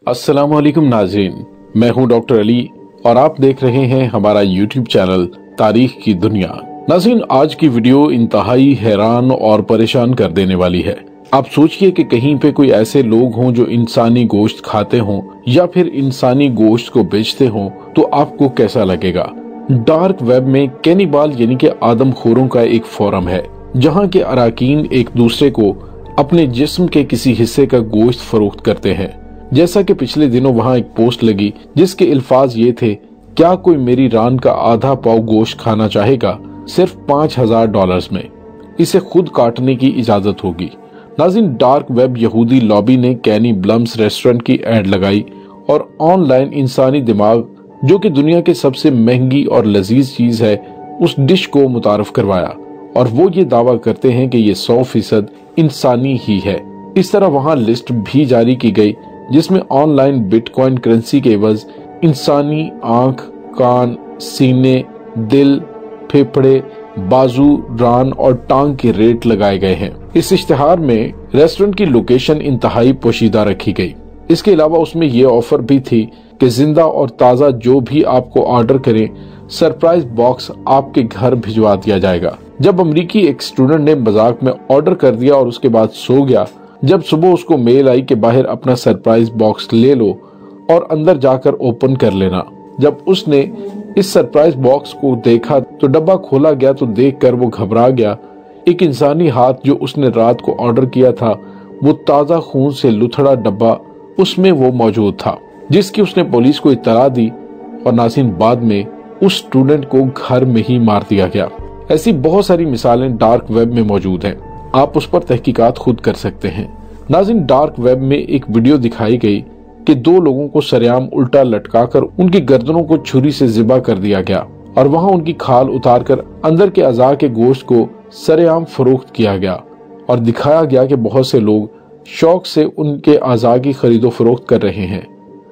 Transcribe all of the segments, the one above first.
अस्सलाम वालेकुम नाज़रीन, मैं हूं डॉक्टर अली और आप देख रहे हैं हमारा यूट्यूब चैनल तारीख की दुनिया। नाज़रीन, आज की वीडियो इंतहाई हैरान और परेशान कर देने वाली है। आप सोचिए कि कहीं पे कोई ऐसे लोग हों जो इंसानी गोश्त खाते हों या फिर इंसानी गोश्त को बेचते हों, तो आपको कैसा लगेगा। डार्क वेब में कैनिबाल यानी कि आदमखोरों का एक फोरम है जहां के अराकीन एक दूसरे को अपने जिस्म के किसी हिस्से का गोश्त फरोख्त करते हैं। जैसा कि पिछले दिनों वहां एक पोस्ट लगी जिसके अल्फाज ये थे, क्या कोई मेरी रान का आधा पाव गोश्त खाना चाहेगा, सिर्फ $5000 में। इसे खुद काटने की इजाजत होगी। नाज़रीन, डार्क वेब यहूदी लॉबी ने कैनी ब्लम्स रेस्टोरेंट की एड लगाई और ऑनलाइन इंसानी दिमाग, जो कि दुनिया के सबसे महंगी और लजीज चीज है, उस डिश को मुतारफ करवाया और वो ये दावा करते हैं कि ये 100% इंसानी ही है। इस तरह वहां लिस्ट भी जारी की गई जिसमें ऑनलाइन बिटकॉइन करेंसी के एवज इंसानी आंख, कान, सीने, दिल, फेफड़े, बाजू, रान और टांग के रेट लगाए गए हैं। इस इश्तिहार में रेस्टोरेंट की लोकेशन इंतहाई पोशीदा रखी गई। इसके अलावा उसमें ये ऑफर भी थी कि जिंदा और ताज़ा जो भी आपको ऑर्डर करें, सरप्राइज बॉक्स आपके घर भिजवा दिया जाएगा। जब अमरीकी एक स्टूडेंट ने मजाक में ऑर्डर कर दिया और उसके बाद सो गया, जब सुबह उसको मेल आई कि बाहर अपना सरप्राइज बॉक्स ले लो और अंदर जाकर ओपन कर लेना। जब उसने इस सरप्राइज बॉक्स को देखा तो डब्बा खोला गया तो देखकर वो घबरा गया। एक इंसानी हाथ जो उसने रात को ऑर्डर किया था, वो ताज़ा खून से लुथड़ा डब्बा, उसमें वो मौजूद था, जिसकी उसने पुलिस को इत्तला दी और नाज़रीन बाद में उस स्टूडेंट को घर में ही मार दिया गया। ऐसी बहुत सारी मिसालें डार्क वेब में मौजूद हैं। आप उस पर तहकीकात खुद कर सकते हैं। नाज़रीन, डार्क वेब में एक वीडियो दिखाई गई कि 2 लोगों को सरेआम उल्टा लटकाकर उनकी गर्दनों को छुरी से ज़िबा कर दिया गया और वहां उनकी खाल उतारकर अंदर के अज़ा के गोश्त को सरेआम फरोख्त किया गया और दिखाया गया कि बहुत से लोग शौक से उनके अज़ा की खरीदो फरोख्त कर रहे हैं।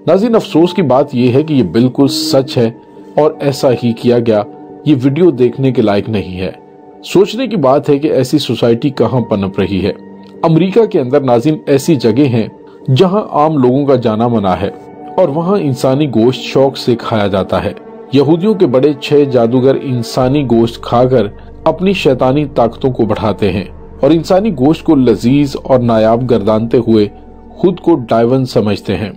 नाज़रीन, अफसोस की बात यह है कि ये बिल्कुल सच है और ऐसा ही किया गया। ये वीडियो देखने के लायक नहीं है। सोचने की बात है कि ऐसी सोसाइटी कहां पनप रही है। अमेरिका के अंदर नाज़रीन ऐसी जगह हैं जहां आम लोगों का जाना मना है और वहां इंसानी गोश्त शौक से खाया जाता है। यहूदियों के बड़े 6 जादूगर इंसानी गोश्त खाकर अपनी शैतानी ताकतों को बढ़ाते हैं और इंसानी गोश्त को लजीज और नायाब गर्दानते हुए खुद को डायवन समझते हैं।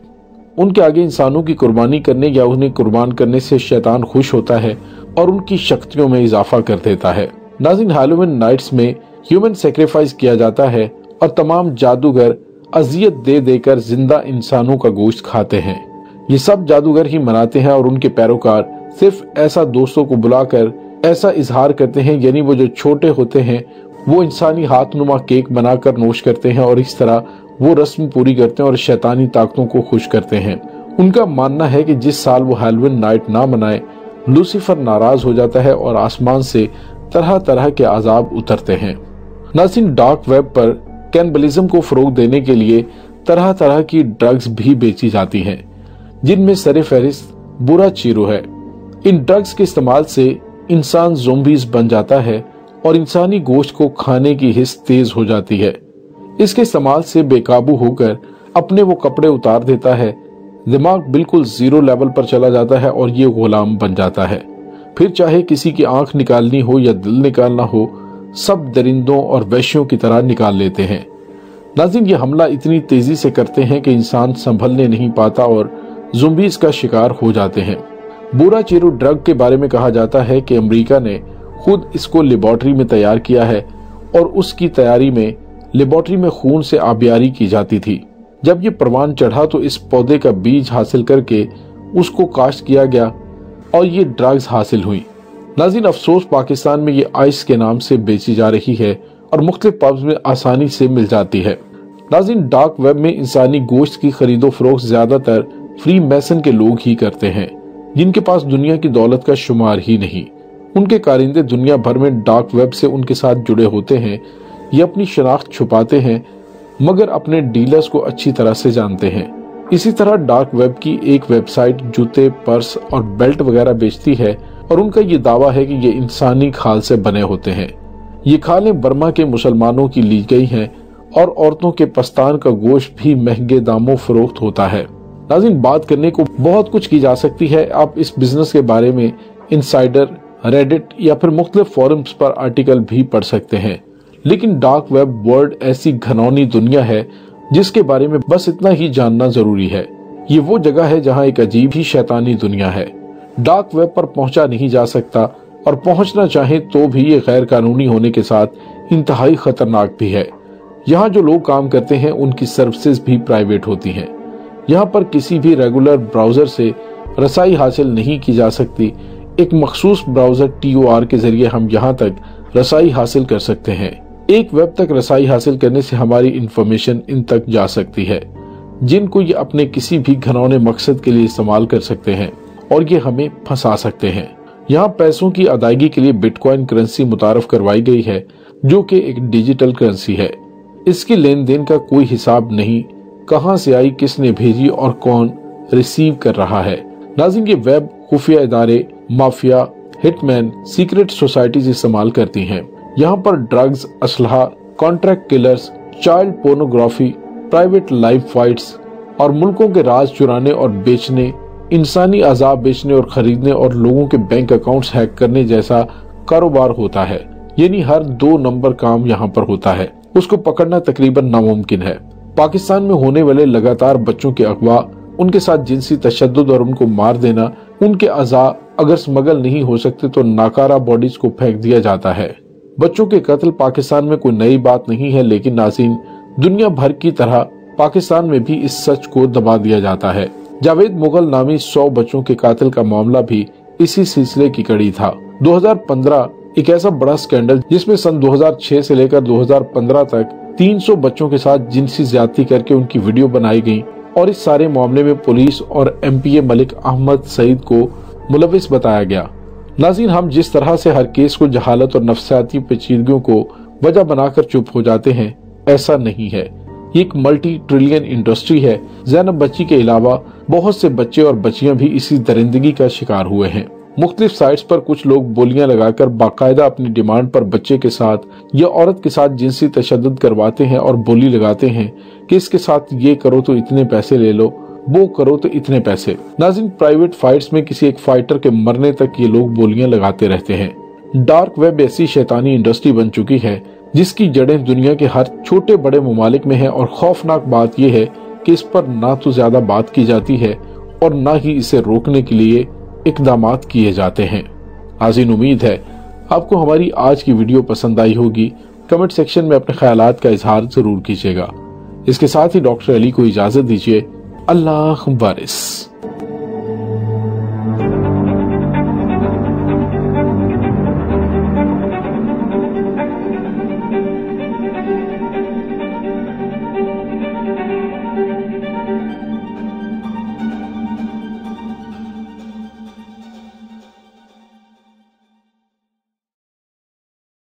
उनके आगे इंसानों की कुर्बानी करने या उन्हें कुर्बान करने से शैतान खुश होता है और उनकी शक्तियों में इजाफा कर देता है। नाज़रीन, हैलोवीन नाइट्स में ह्यूमन सेक्रीफाइस किया जाता है और तमाम जादूगर अजियत दे देकर जिंदा इंसानों का गोश्त खाते हैं। ये सब जादूगर ही मनाते हैं और उनके पैरोकार सिर्फ ऐसा दोस्तों को बुलाकर ऐसा इजहार करते हैं, यानी वो जो छोटे होते हैं वो इंसानी हाथनुमा केक बनाकर नोश करते हैं और इस तरह वो रस्म पूरी करते हैं और शैतानी ताकतों को खुश करते हैं। उनका मानना है कि जिस साल वो हैलोवीन नाइट ना मनाए, लूसीफर नाराज हो जाता है और आसमान से तरह तरह के अजाब उतरते हैं। नाज़रीन, डार्क वेब पर कैनबलिज्म को फरोग देने के लिए तरह तरह की ड्रग्स भी बेची जाती हैं, जिनमें सरे फहरिस्त बुरा चीरो है। इन ड्रग्स के इस्तेमाल से इंसान ज़ोंबीज बन जाता है और इंसानी गोश्त को खाने की हिस्स तेज हो जाती है। इसके इस्तेमाल से बेकाबू होकर अपने वो कपड़े उतार देता है, दिमाग बिल्कुल 0 लेवल पर चला जाता है और ये गुलाम बन जाता है। फिर चाहे किसी की आंख निकालनी हो या दिल निकालना हो, सब दरिंदों और वैश्यों की तरह निकाल लेते हैं। नाज़रीन, ये हमला इतनी तेजी से करते हैं कि इंसान संभलने नहीं पाता और ज़ोंबीज का शिकार हो जाते हैं। बुरा चीरो ड्रग के बारे में कहा जाता है कि अमेरिका ने खुद इसको लेबोरेटरी में तैयार किया है और उसकी तैयारी में लेबोरेटरी में खून से आबियारी की जाती थी। जब ये परवान चढ़ा तो इस पौधे का बीज हासिल करके उसको काश्त किया गया और ये ड्रग्स हासिल हुई। नाज़रीन, अफसोस पाकिस्तान में ये आइस के नाम से बेची जा रही है और मुख्तलिफ पब्स में आसानी से मिल जाती है। नाज़रीन, डार्क वेब में इंसानी गोश्त की खरीदो फरोख्त ज्यादातर फ्री मैसन के लोग ही करते हैं, जिनके पास दुनिया की दौलत का शुमार ही नहीं। उनके कारिंदे दुनिया भर में डार्क वेब से उनके साथ जुड़े होते हैं। ये अपनी शनाख्त छुपाते हैं मगर अपने डीलर्स को अच्छी तरह से जानते हैं। इसी तरह डार्क वेब की एक वेबसाइट जूते, पर्स और बेल्ट वगैरह बेचती है और उनका ये दावा है कि ये इंसानी खाल से बने होते हैं। ये खालें बर्मा के मुसलमानों की ली गई हैं और औरतों के पस्तान का गोश्त भी महंगे दामों फरोख्त होता है। नाज़रीन, बात करने को बहुत कुछ की जा सकती है। आप इस बिजनेस के बारे में इनसाइडर, रेडिट या फिर मुख्तलिफ फोरम्स पर आर्टिकल भी पढ़ सकते हैं, लेकिन डार्क वेब वर्ल्ड ऐसी घनौनी दुनिया है जिसके बारे में बस इतना ही जानना जरूरी है। ये वो जगह है जहाँ एक अजीब ही शैतानी दुनिया है। डार्क वेब पर पहुंचा नहीं जा सकता और पहुंचना चाहे तो भी ये गैर कानूनी होने के साथ इंतहाई खतरनाक भी है। यहाँ जो लोग काम करते हैं उनकी सर्विसेज भी प्राइवेट होती हैं। यहाँ पर किसी भी रेगुलर ब्राउजर से रसाई हासिल नहीं की जा सकती। एक मखसूस ब्राउजर TOR के जरिए हम यहाँ तक रसाई हासिल कर सकते हैं। एक वेब तक रसाई हासिल करने से हमारी इंफॉर्मेशन इन तक जा सकती है, जिनको ये अपने किसी भी घनौने मकसद के लिए इस्तेमाल कर सकते हैं और ये हमें फंसा सकते हैं। यहाँ पैसों की अदायगी के लिए बिटकॉइन करेंसी मुतारफ करवाई गई है, जो कि एक डिजिटल करेंसी है। इसके लेन देन का कोई हिसाब नहीं, कहां से आई, किसने भेजी और कौन रिसीव कर रहा है। नाज़रीन, ये वेब खुफिया इदारे, माफिया, हिटमैन, सीक्रेट सोसाइटीज इस्तेमाल करती हैं। यहाँ पर ड्रग्स, असलहा, contract killers, child pornography, private live fights और मुल्कों के राज चुराने और बेचने, इंसानी अजाब बेचने और खरीदने और लोगों के बैंक अकाउंट्स हैक करने जैसा कारोबार होता है। यानी हर 2 नंबर काम यहाँ पर होता है। उसको पकड़ना तकरीबन नामुमकिन है। पाकिस्तान में होने वाले लगातार बच्चों के अगवा, उनके साथ जिनसी तशद्दुद और उनको मार देना, उनके अज़ा अगर स्मगल नहीं हो सकते तो नाकारा बॉडीज को फेंक दिया जाता है। बच्चों के कत्ल पाकिस्तान में कोई नई बात नहीं है, लेकिन नाज़रीन, दुनिया भर की तरह पाकिस्तान में भी इस सच को दबा दिया जाता है। जावेद मुगल नामी 100 बच्चों के कातिल का मामला भी इसी सिलसिले की कड़ी था। 2015 एक ऐसा बड़ा स्कैंडल जिसमें सन 2006 से लेकर 2015 तक 300 बच्चों के साथ जिनसी ज्यादती करके उनकी वीडियो बनाई गई और इस सारे मामले में पुलिस और MPA मलिक अहमद सईद को मुलविस बताया गया। नाज़रीन, हम जिस तरह से हर केस को जहालत और नफ्सियाती पेचीदगियों को वजह बनाकर चुप हो जाते हैं, ऐसा नहीं है। ये एक मल्टी ट्रिलियन इंडस्ट्री है। ज़ैनब बच्ची के अलावा बहुत से बच्चे और बच्चियां भी इसी दरिंदगी का शिकार हुए हैं। मुख्तलिफ साइट्स पर कुछ लोग बोलियां लगाकर बाकायदा अपनी डिमांड पर बच्चे के साथ या औरत के साथ जिनसी तशद्दुद करवाते हैं और बोली लगाते हैं कि इसके साथ ये करो तो इतने पैसे ले लो, वो करो तो इतने पैसे। नाज़रीन, प्राइवेट फाइट्स में किसी एक फाइटर के मरने तक ये लोग बोलियां लगाते रहते हैं। डार्क वेब ऐसी शैतानी इंडस्ट्री बन चुकी है जिसकी जड़ें दुनिया के हर छोटे बड़े ममालिक में है और खौफनाक बात यह है कि इस पर ना तो ज्यादा बात की जाती है और ना ही इसे रोकने के लिए इकदामात किए जाते हैं। नाज़रीन, उम्मीद है आपको हमारी आज की वीडियो पसंद आई होगी। कमेंट सेक्शन में अपने ख्यालात का इजहार जरूर कीजिएगा। इसके साथ ही डॉक्टर अली को इजाजत दीजिए। अल्लाह वारिस।